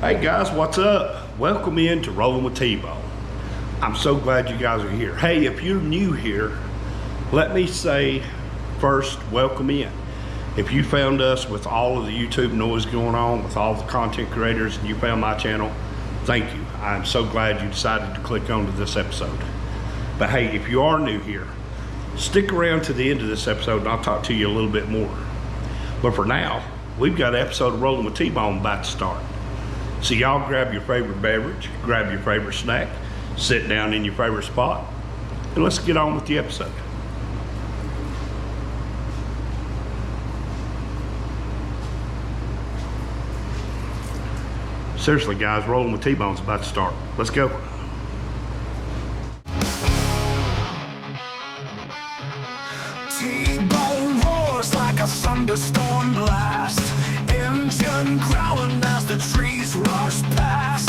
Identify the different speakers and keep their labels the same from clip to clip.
Speaker 1: Hey guys, what's up? Welcome in to Rolling with T-Bone. I'm so glad you guys are here. Hey, if you're new here, let me say first, welcome in. If you found us with all of the YouTube noise going on, with all the content creators, and you found my channel, thank you. I'm so glad you decided to click onto this episode. But hey, if you are new here, stick around to the end of this episode and I'll talk to you a little bit more. But for now, we've got an episode of Rolling with T-Bone about to start. So y'all grab your favorite beverage, grab your favorite snack, sit down in your favorite spot, and let's get on with the episode. Seriously guys, Rolling with T-Bone's about to start. Let's go.
Speaker 2: T-Bone roars like a thunderstorm blast. Engine growling as the trees rush past.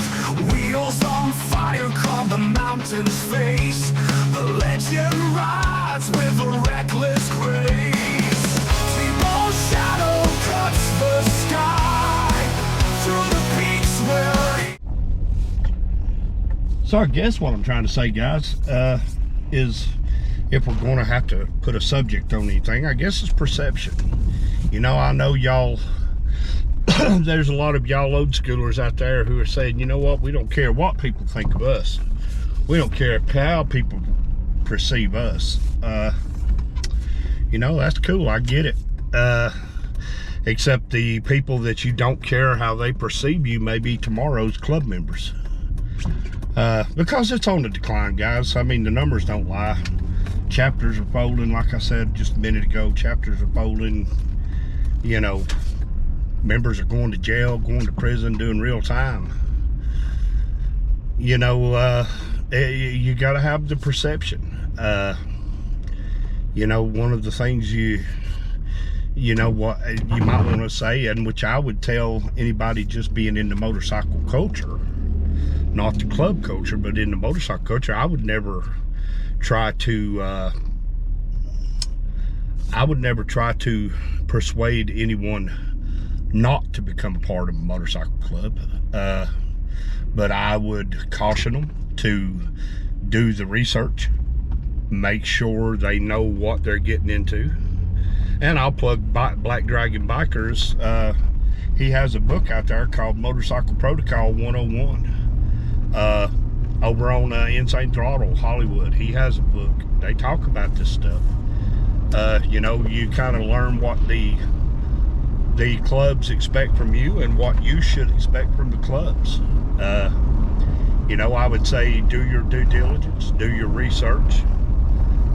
Speaker 2: Wheels on fire carve the mountain's face. The legend rides with a reckless grace. T-Bone's shadow cuts the sky through the peaks where.
Speaker 1: So I guess what I'm trying to say, guys, is if we're going to have to put a subject on anything, I guess it's perception. You know, I know y'all, there's a lot of y'all old schoolers out there who are saying, you know what, we don't care what people think of us. We don't care how people perceive us. You know, that's cool, I get it. Except the people that you don't care how they perceive you may be tomorrow's club members. Because it's on the decline, guys. I mean, the numbers don't lie. Chapters are folding, like I said just a minute ago. Chapters are folding. You know, members are going to jail, going to prison, doing real time. You know, you got to have the perception. You know, one of the things you know what you might want to say, and which I would tell anybody just being in the motorcycle culture, not the club culture, but in the motorcycle culture, I would never try to persuade anyone not to become a part of a motorcycle club, but I would caution them to do the research, make sure they know what they're getting into. And I'll plug Black Dragon Bikers. He has a book out there called Motorcycle Protocol 101. Over on Insane Throttle Hollywood, he has a book. They talk about this stuff. You know, you kind of learn what the clubs expect from you and what you should expect from the clubs. You know, I would say do your due diligence, do your research.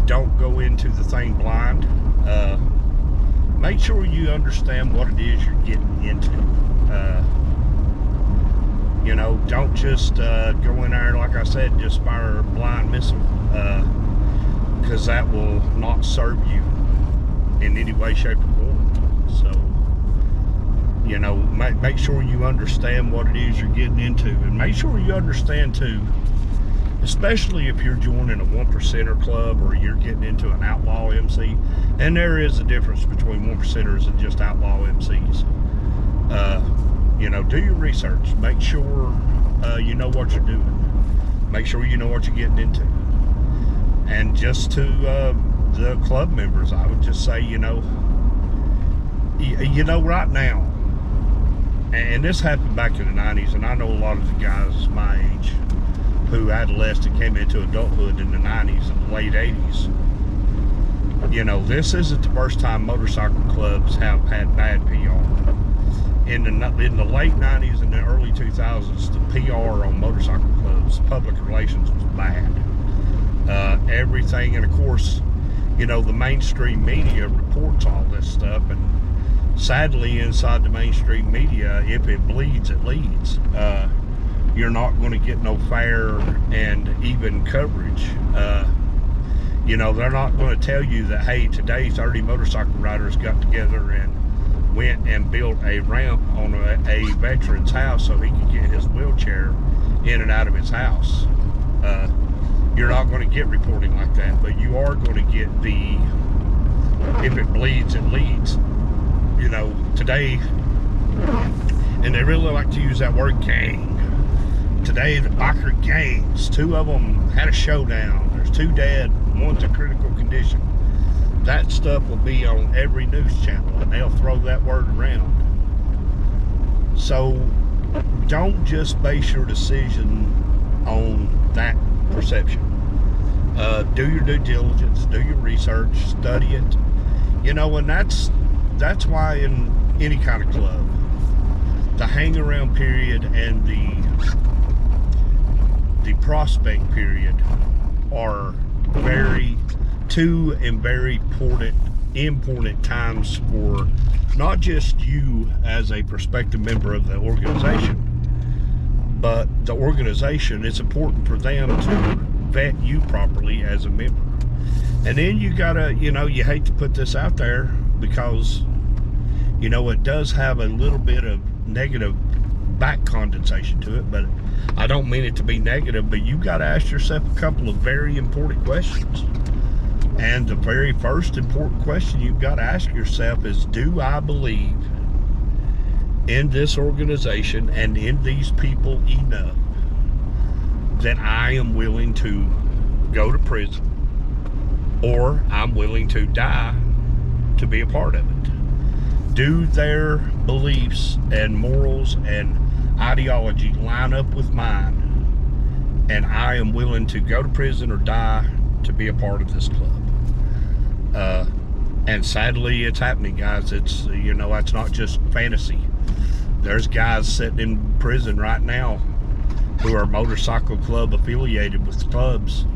Speaker 1: Don't go into the thing blind. Make sure you understand what it is you're getting into. You know, don't just go in there, like I said, just fire a blind missile, because that will not serve you in any way, shape, or form. So, you know, make sure you understand what it is you're getting into, and make sure you understand too, especially if you're joining a 1%er club or you're getting into an outlaw MC, and there is a difference between 1%ers and just outlaw MCs. You know, do your research. Make sure you know what you're doing. Make sure you know what you're getting into. And just to the club members, I would just say, you know, right now, and this happened back in the 90s, and I know a lot of the guys my age who adolesced came into adulthood in the 90s and the late 80s. You know, this isn't the first time motorcycle clubs have had bad PR. In the late 90s and the early 2000s, the PR on motorcycle clubs, public relations, was bad. Everything, and of course, you know, the mainstream media reports all this stuff, and sadly, inside the mainstream media, if it bleeds, it leads. You're not going to get no fair and even coverage. You know, they're not going to tell you that, hey, today 30 motorcycle riders got together and went and built a ramp on a veteran's house so he could get his wheelchair in and out of his house. You're not going to get reporting like that, but you are going to get the, if it bleeds, it leads. You know, today And they really like to use that word gang. Today, the biker gangs, 2 of them had a showdown. There's 2 dead, one's in critical condition. That stuff will be on every news channel, and they'll throw that word around. So don't just base your decision on that perception. Do your due diligence, do your research, study it. You know, and that's why in any kind of club, the hang around period and the prospect period are two very important times for not just you as a prospective member of the organization, but the organization. It's important for them to vet you properly as a member. And then you gotta, you hate to put this out there because, it does have a little bit of negative back condensation to it, but I don't mean it to be negative, but you got to ask yourself a couple of very important questions. And the very first important question you've got to ask yourself is, do I believe in this organization and in these people enough that I am willing to go to prison, or I'm willing to die to be a part of it? Do their beliefs and morals and ideology line up with mine, and I am willing to go to prison or die to be a part of this club? And sadly, it's happening, guys. It's, that's not just fantasy. There's guys sitting in prison right now who are motorcycle club affiliated with clubs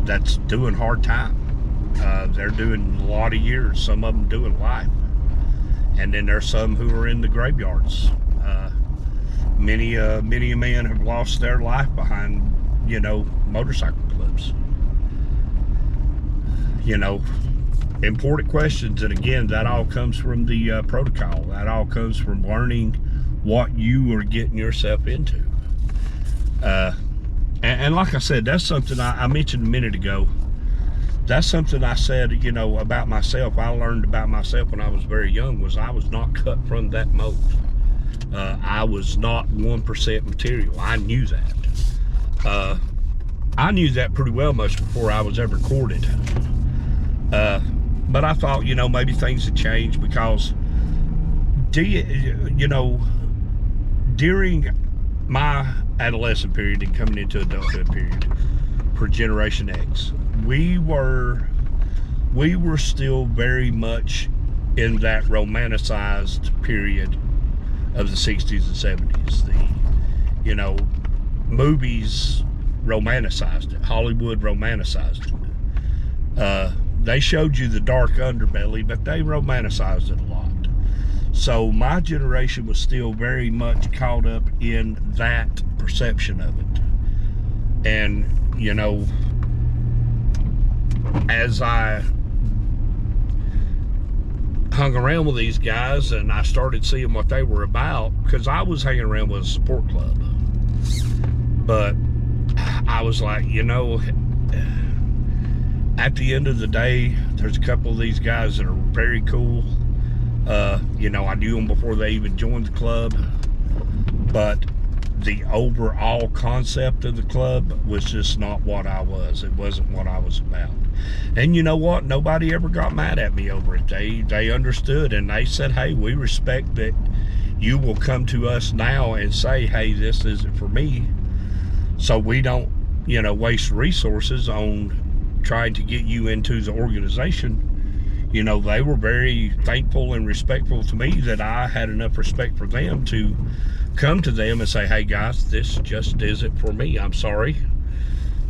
Speaker 1: that's doing hard time. They're doing a lot of years, some of them doing life. And then there's some who are in the graveyards. Many men have lost their life behind, motorcycle clubs. Important questions. And again, that all comes from the protocol. That all comes from learning what you are getting yourself into. And like I said, that's something I mentioned a minute ago. That's something I said, about myself. I learned about myself when I was very young, was I was not cut from that mold. I was not 1% material. I knew that. I knew that pretty well much before I was ever courted. But I thought, maybe things had changed because, during my adolescent period and coming into adulthood period for Generation X, we were still very much in that romanticized period of the 60s and 70s. The, movies romanticized it. Hollywood romanticized it. They showed you the dark underbelly, but they romanticized it a lot. So my generation was still very much caught up in that perception of it. And, as I hung around with these guys and I started seeing what they were about, because I was hanging around with a support club, but I was like, at the end of the day, there's a couple of these guys that are very cool. I knew them before they even joined the club, but the overall concept of the club was just not what I was. It wasn't what I was about. And you know what? Nobody ever got mad at me over it. They understood, and they said, hey, we respect that you will come to us now and say, hey, this isn't for me. So we don't, waste resources on trying to get you into the organization. They were very thankful and respectful to me that I had enough respect for them to come to them and say, hey guys, this just isn't for me. I'm sorry,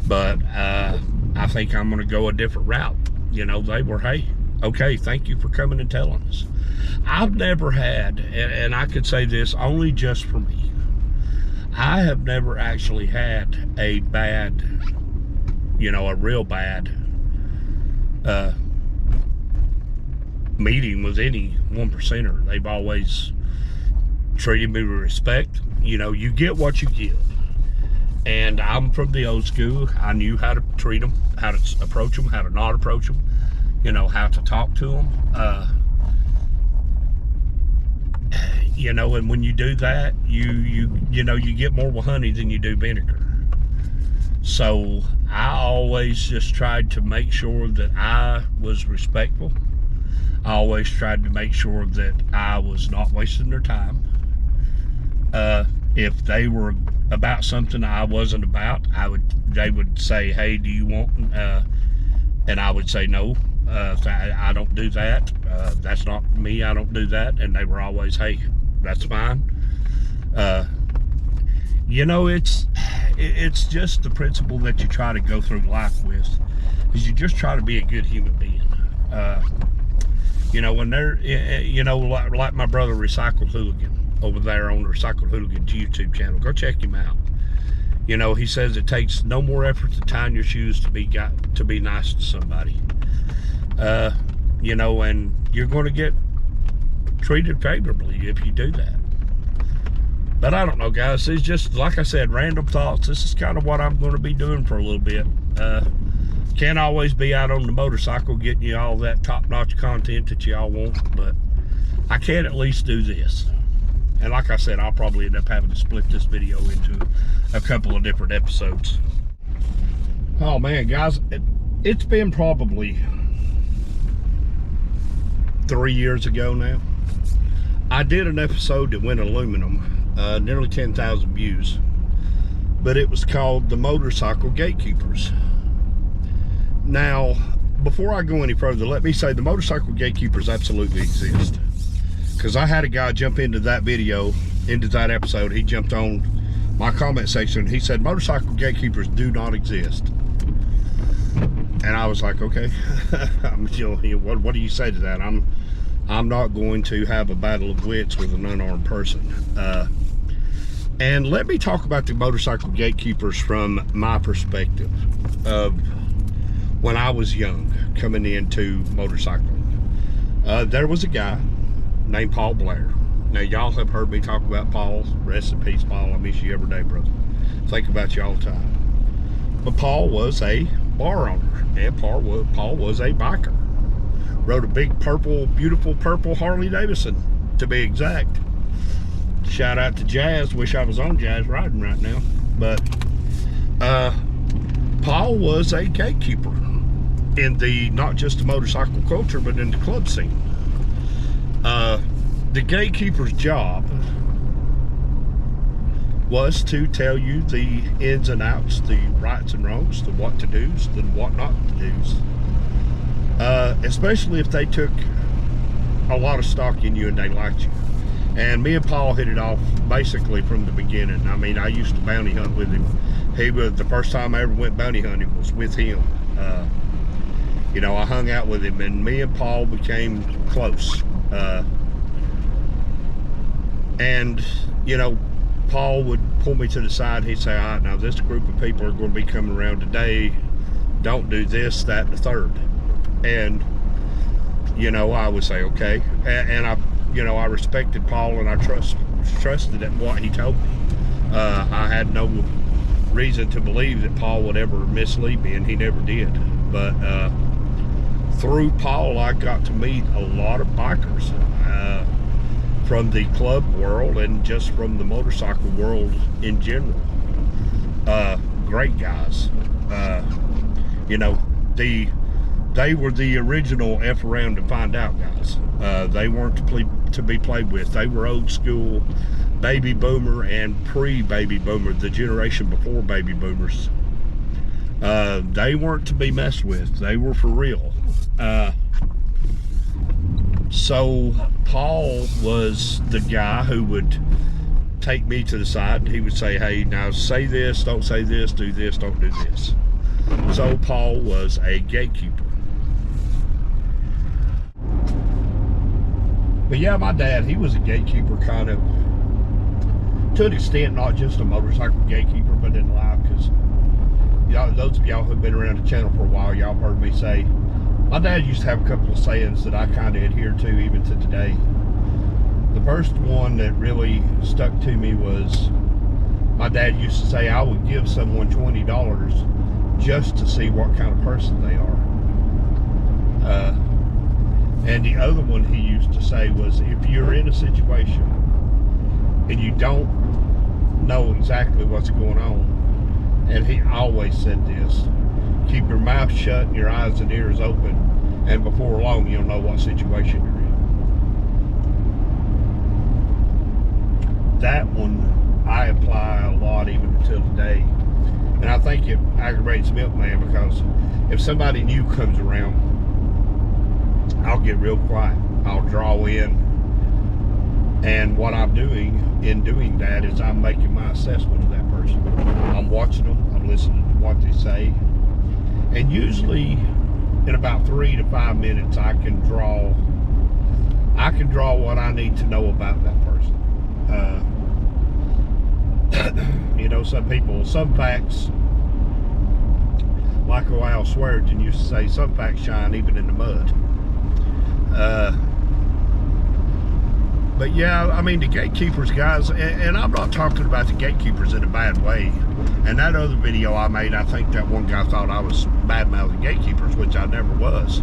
Speaker 1: but I think I'm going to go a different route. They were, hey, okay, thank you for coming and telling us. I've never had, and I could say this only just for me, I have never actually had a bad, a real bad meeting with any 1%er. They've always treated me with respect. You get what you get. And I'm from the old school. I knew how to treat them, how to approach them, how to not approach them, how to talk to them. you know, and when you do that, you get more honey than you do vinegar. So I always just tried to make sure that I was respectful. I always tried to make sure that I was not wasting their time. If they were about something I wasn't about, they would say, hey, do you want, and I would say, no, I don't do that. That's not me, I don't do that. And they were always, hey, that's fine. You know, it's just the principle that you try to go through life with, is you just try to be a good human being. You know, when they're, you know, like my brother Recycled Hooligan over there on the Recycled Hooligan's YouTube channel, go check him out. You know, he says it takes no more effort to tie on your shoes to be nice to somebody. You know, and you're going to get treated favorably if you do that. But I don't know, guys. It's just, like I said, random thoughts. This is kind of what I'm going to be doing for a little bit. Can't always be out on the motorcycle getting you all that top-notch content that y'all want, but I can at least do this. And like I said, I'll probably end up having to split this video into a couple of different episodes. Oh man, guys, it's been probably 3 years ago now. I did an episode that went aluminum, nearly 10,000 views, but it was called The Motorcycle Gatekeepers. Now, before I go any further, let me say the motorcycle gatekeepers absolutely exist. Because I had a guy jump into that video, into that episode. He jumped on my comment section. He said, motorcycle gatekeepers do not exist. And I was like, okay. What do you say to that? I'm not going to have a battle of wits with an unarmed person. And let me talk about the motorcycle gatekeepers from my perspective of when I was young, coming into motorcycling. There was a guy named Paul Blair. Now, y'all have heard me talk about Paul. Rest in peace, Paul. I miss you every day, brother. Think about you all the time. But Paul was a bar owner, and Paul was a biker. Rode a big purple, beautiful purple Harley Davidson, to be exact. Shout out to Jazz. Wish I was on Jazz riding right now. But Paul was a gatekeeper in the, not just the motorcycle culture, but in the club scene. The gatekeeper's job was to tell you the ins and outs, the rights and wrongs, the what to do's, the what not to do's. Especially if they took a lot of stock in you and they liked you. And me and Paul hit it off basically from the beginning. I mean, I used to bounty hunt with him. He was, the first time I ever went bounty hunting was with him. You know, I hung out with him, and me and Paul became close. And, you know, Paul would pull me to the side. He'd say, all right, now this group of people are going to be coming around today. Don't do this, that, and the third. And, you know, I would say, okay. And I, you know, I respected Paul, and I trusted at what he told me. I had no reason to believe that Paul would ever mislead me, and he never did. But through Paul, I got to meet a lot of bikers from the club world and just from the motorcycle world in general. Great guys. You know, they were the original F around to find out guys. They weren't to be played with. They were old school baby boomer and pre-baby boomer, the generation before baby boomers. They weren't to be messed with. They were for real. So Paul was the guy who would take me to the side, and he would say, hey, now say this, don't say this, do this, don't do this. So Paul was a gatekeeper. But yeah, my dad, he was a gatekeeper kind of, to an extent, not just a motorcycle gatekeeper, but in life, because those of y'all who've been around the channel for a while, y'all heard me say, my dad used to have a couple of sayings that I kind of adhere to even to today. The first one that really stuck to me was, my dad used to say, I would give someone $20 just to see what kind of person they are. And the other one he used to say was, if you're in a situation and you don't know exactly what's going on. And he always said this: keep your mouth shut and your eyes and ears open, and before long you'll know what situation you're in. That one I apply a lot even until today. And I think it aggravates Milkman, because if somebody new comes around, I'll get real quiet. I'll draw in. And what I'm doing in doing that is I'm making my assessment of that person. I'm watching them, I'm listening to what they say. And usually in about 3 to 5 minutes, I can draw what I need to know about that person. You know, some facts, like Al Swearingen used to say, some facts shine even in the mud. But yeah, I mean, the gatekeepers, guys, and I'm not talking about the gatekeepers in a bad way. And that other video I made, I think that one guy thought I was bad-mouthing gatekeepers, which I never was.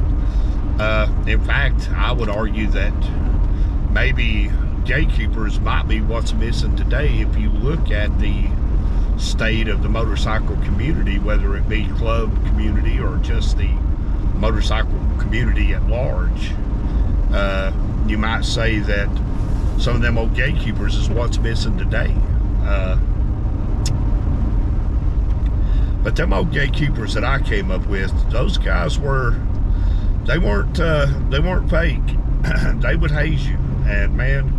Speaker 1: In fact, I would argue that maybe gatekeepers might be what's missing today if you look at the state of the motorcycle community, whether it be club community or just the motorcycle community at large. You might say that some of them old gatekeepers is what's missing today. But them old gatekeepers that I came up with, those guys they weren't fake. They would haze you. And man,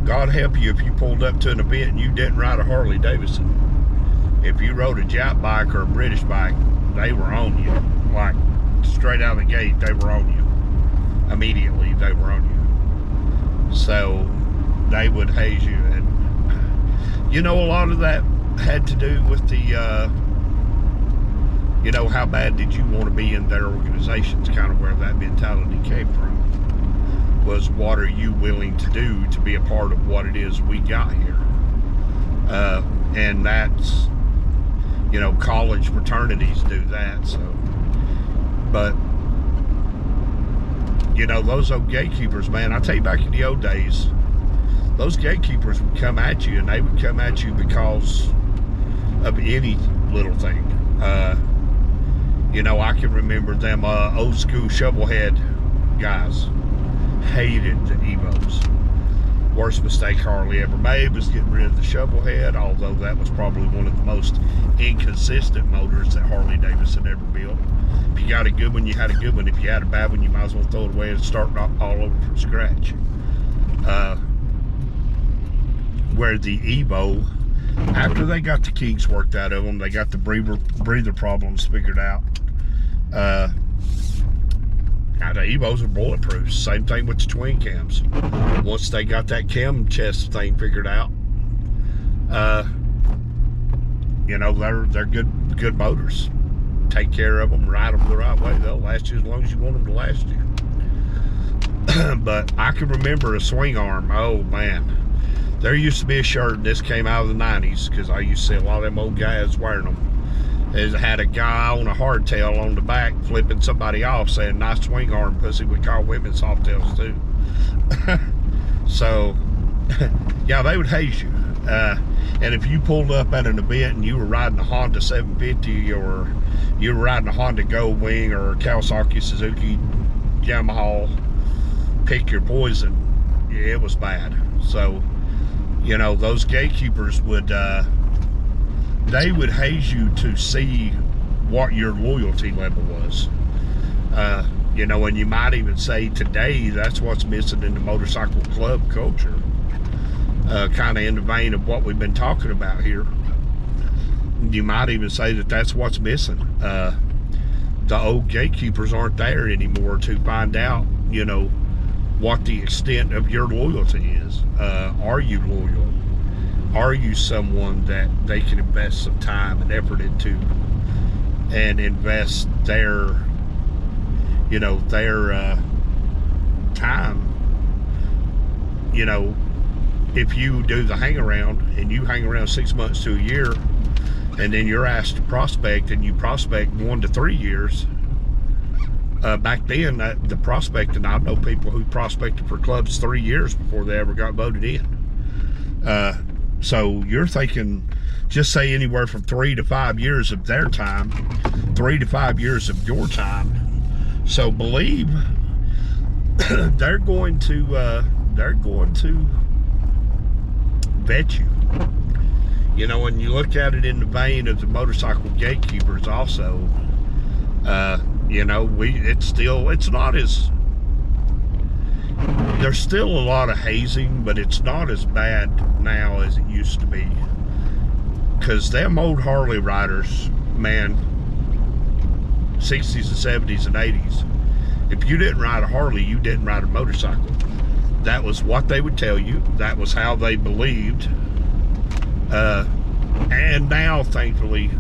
Speaker 1: God help you if you pulled up to an event and you didn't ride a Harley Davidson. If you rode a Jap bike or a British bike, they were on you. Like, straight out of the gate, they were on you. Immediately, they were on you. So, they would haze you. And, you know, a lot of that had to do with the, you know, how bad did you want to be in their organizations, kind of where that mentality came from. Was what are you willing to do to be a part of what it is we got here? And that's, you know, college fraternities do that. So, but, you know, those old gatekeepers, man, I tell you, back in the old days, those gatekeepers would come at you, and they would come at you because of any little thing. You know, I can remember them old school shovelhead guys hated the Evos. Worst mistake Harley ever made was getting rid of the shovel head, although that was probably one of the most inconsistent motors that Harley Davidson ever built. If you got a good one, you had a good one. If you had a bad one, you might as well throw it away and start all over from scratch. Where the Evo, after they got the kinks worked out of them, they got the breather problems figured out. Now the Evos are bulletproof. Same thing with the twin cams. Once they got that cam chest thing figured out, you know, they're good motors. Take care of them, ride them the right way. They'll last you as long as you want them to last you. But I can remember a swing arm. Oh man, there used to be a shirt, and this came out of the 90s, because I used to see a lot of them old guys wearing them. It had a guy on a hardtail on the back flipping somebody off, saying, "Nice swing arm, pussy." We call women soft tails too. So, yeah, they would haze you. And if you pulled up at an event and you were riding a Honda 750, or you were riding a Honda Gold Wing or a Kawasaki, Suzuki, Yamaha, pick your poison, yeah, it was bad. So, you know, those gatekeepers would, they would haze you to see what your loyalty level was. You know, and you might even say today that's what's missing in the motorcycle club culture. Kind of in the vein of what we've been talking about here. You might even say that that's what's missing. The old gatekeepers aren't there anymore to find out, you know, what the extent of your loyalty is. Are you loyal? Are you someone that they can invest some time and effort into, and invest their, you know, their time? You know, if you do the hang around and you hang around 6 months to a year, and then you're asked to prospect, and you prospect 1 to 3 years, back then the prospecting, I know people who prospected for clubs 3 years before they ever got voted in. So you're thinking, just say anywhere from 3 to 5 years of their time, 3 to 5 years of your time. So believe they're going to vet you. You know, when you look at it in the vein of the motorcycle gatekeepers, also, you know, it's not as, there's still a lot of hazing, but it's not as bad now as it used to be. Because them old Harley riders, man, 60s and 70s and 80s, if you didn't ride a Harley, you didn't ride a motorcycle. That was what they would tell you. That was how they believed. And now, thankfully,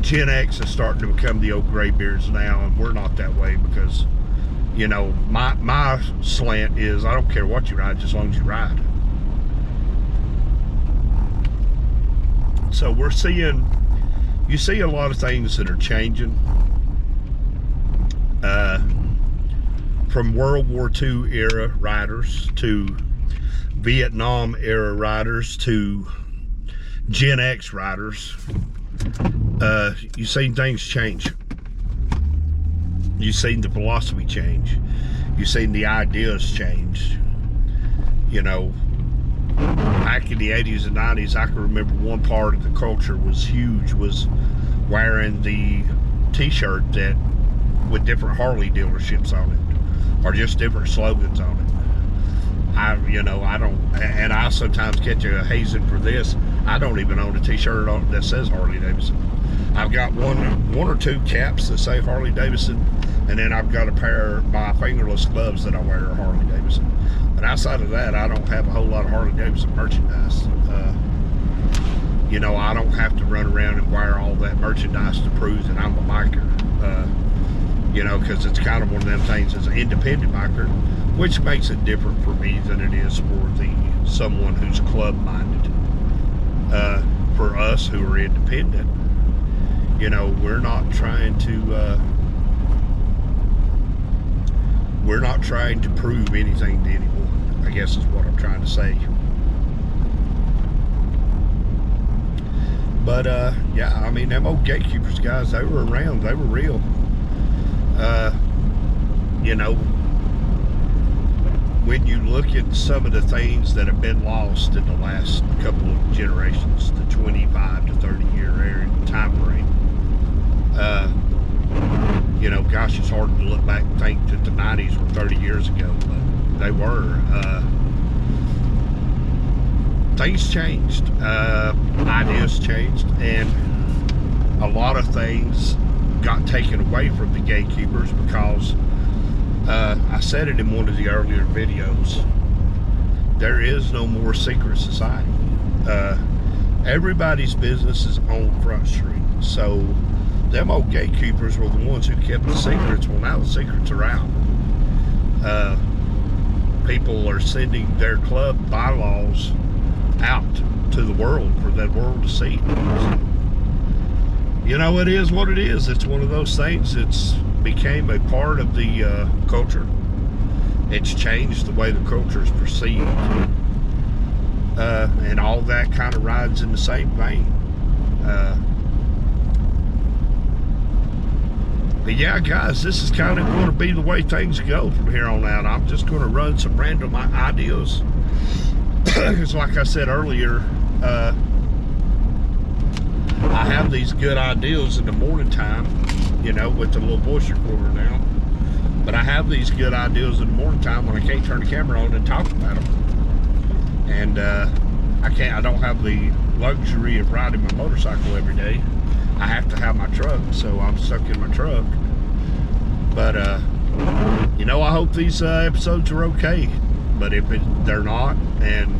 Speaker 1: Gen X is starting to become the old graybeards now, and we're not that way because, you know, my slant is I don't care what you ride, just as long as you ride. So you see a lot of things that are changing. From World War II era riders to Vietnam era riders to Gen X riders, you've seen things change. You've seen the philosophy change. You've seen the ideas change. You know, back in the 80s and 90s, I can remember one part of the culture was huge, was wearing the t-shirt that with different Harley dealerships on it, or just different slogans on it. I sometimes catch a hazing for this. I don't even own a t-shirt that says Harley Davidson. I've got one or two caps that say Harley Davidson, and then I've got a pair of my fingerless gloves that I wear are Harley Davidson. But outside of that, I don't have a whole lot of Harley Davidson merchandise. You know, I don't have to run around and wear all that merchandise to prove that I'm a biker. You know, because it's kind of one of them things as an independent biker, which makes it different for me than it is for someone who's club-minded. For us who are independent, you know, we're not trying to prove anything to anyone, I guess is what I'm trying to say. But yeah, I mean, them old gatekeepers guys, they were around, they were real. You know, when you look at some of the things that have been lost in the last couple of generations, the 25 to 30 year time frame, you know, gosh, it's hard to look back and think that the 90s were 30 years ago, but they were. Things changed, ideas changed, and a lot of things got taken away from the gatekeepers because I said it in one of the earlier videos, there is no more secret society. Everybody's business is on Front Street, so them old gatekeepers were the ones who kept the secrets. Well, now the secrets are out. People are sending their club bylaws out to the world for the world to see. You know, it is what it is. It's one of those things. It's became a part of the culture. It's changed the way the culture is perceived. And all that kind of rides in the same vein. But yeah, guys, this is kind of going to be the way things go from here on out. I'm just going to run some random ideas. Because like I said earlier, I have these good ideas in the morning time, you know, with the little voice recorder now. But I have these good ideas in the morning time when I can't turn the camera on and talk about them. And I don't have the luxury of riding my motorcycle every day. I have to have my truck, so I'm stuck in my truck. But, you know, I hope these episodes are okay. But if they're not, and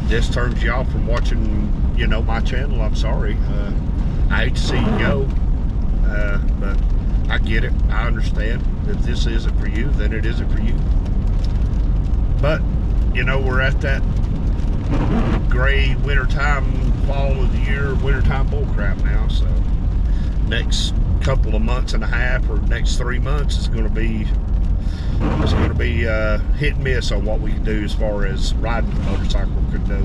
Speaker 1: this turns you off from watching, you know, my channel, I'm sorry. I hate to see you go, but I get it. I understand. If this isn't for you, then it isn't for you. But, you know, we're at that gray wintertime, fall of the year, wintertime bullcrap now. So next couple of months and a half, or next 3 months, is going to be It's going to be hit and miss on what we can do as far as riding the motorcycle could do.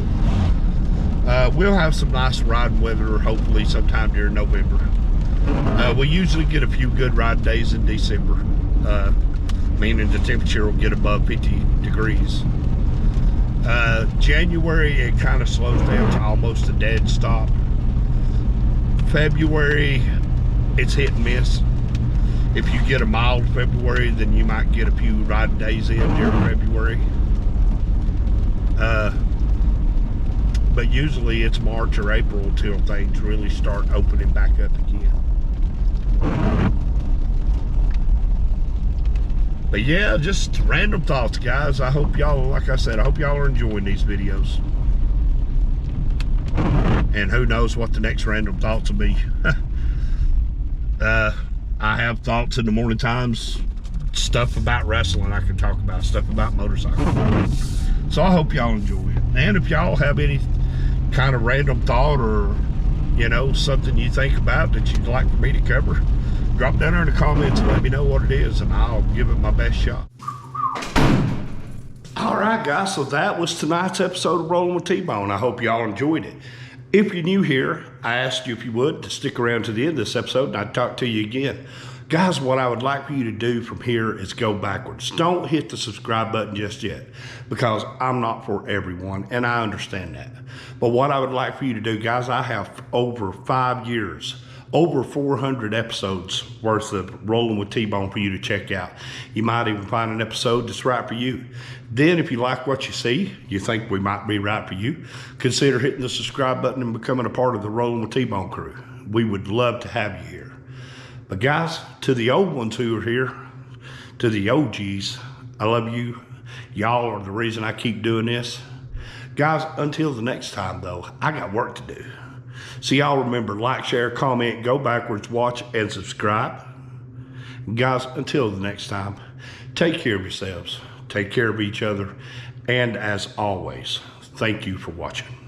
Speaker 1: We'll have some nice riding weather hopefully sometime during November. We usually get a few good ride days in December, meaning the temperature will get above 50 degrees. January, it kind of slows down to almost a dead stop. February, it's hit and miss. If you get a mild February, then you might get a few riding days in during February. But usually it's March or April until things really start opening back up again. But yeah, just random thoughts, guys. I hope y'all, like I said, I hope y'all are enjoying these videos. And who knows what the next random thoughts will be. I have thoughts in the morning times, stuff about wrestling I can talk about, stuff about motorcycles. So I hope y'all enjoy it. And if y'all have any kind of random thought or, you know, something you think about that you'd like for me to cover, drop down there in the comments and let me know what it is, and I'll give it my best shot. All right, guys, so that was tonight's episode of Rolling with T-Bone. I hope y'all enjoyed it. If you're new here, I asked you if you would to stick around to the end of this episode, and I'd talk to you again. Guys, what I would like for you to do from here is go backwards. Don't hit the subscribe button just yet, because I'm not for everyone, and I understand that. But what I would like for you to do, guys, I have over 5 years, over 400 episodes worth of Rolling with T-Bone for you to check out. You might even find an episode that's right for you. Then if you like what you see, you think we might be right for you, consider hitting the subscribe button and becoming a part of the Rolling with T-Bone crew. We would love to have you here. But guys, to the old ones who are here, to the OGs, I love you. Y'all are the reason I keep doing this. Guys, until the next time though, I got work to do. So y'all remember, like, share, comment, go backwards, watch, and subscribe. Guys, until the next time, take care of yourselves, take care of each other, and as always, thank you for watching.